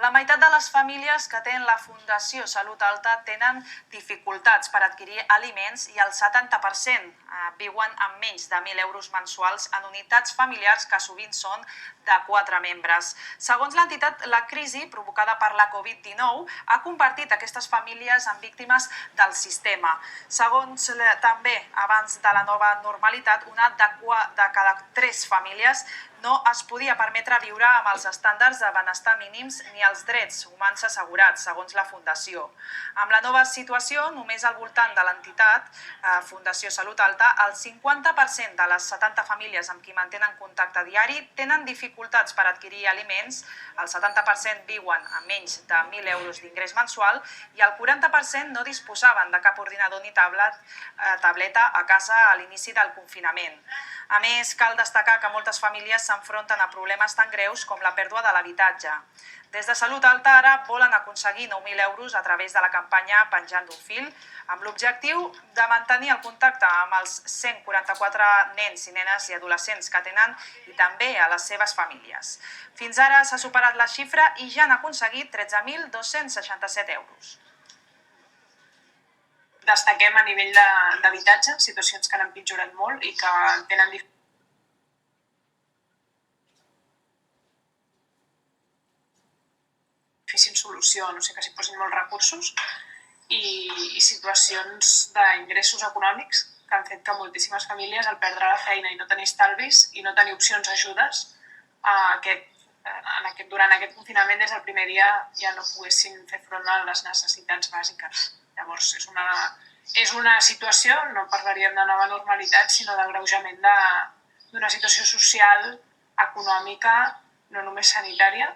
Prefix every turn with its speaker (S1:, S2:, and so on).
S1: La meitat de les famílies que tenen la Fundació Salut Alta tenen dificultats per adquirir aliments i el 70% viuen amb menys de 1.000 euros mensuals en unitats familiars que sovint són de 4 membres. Segons l'entitat, la crisi provocada per la Covid-19 ha convertit aquestes famílies en víctimes del sistema. Segons també, abans de la nova normalitat, una de cada 3 famílies no es podia permetre viure amb els estàndards de benestar mínims ni els drets humans assegurats, segons la Fundació. Amb la nova situació, només al voltant de l'entitat Fundació Salut Alta, el 50% de les 70 famílies amb qui mantenen contacte diari tenen dificultats per adquirir aliments, el 70% viuen amb menys de 1.000 euros d'ingrés mensual i el 40% no disposaven de cap ordinador ni tableta a casa a l'inici del confinament. A més, cal destacar que moltes famílies s'enfronten a problemes tan greus com la pèrdua de l'habitatge. Des de Salut Alta ara volen aconseguir 9.000 euros a través de la campanya Penjant d'un fil, amb l'objectiu de mantenir el contacte amb els 144 nens i nenes i adolescents que tenen i també a les seves famílies. Fins ara s'ha superat la xifra i ja han aconseguit 13.267 euros.
S2: Destaquem a nivell d'habitatge, situacions que han empitjorat molt i que tenen difícil solució, no sé, que s'hi posin molts recursos i situacions d'ingressos econòmics que han fet que moltíssimes famílies, al perdre la feina i no tenir estalvis i no tenir opcions d'ajudes, durant aquest confinament des del primer dia ja no poguessin fer front a les necessitats bàsiques. Llavors, és una situació, no parlaríem de nova normalitat, sinó d'agreujament d'una situació social, econòmica, no només sanitària,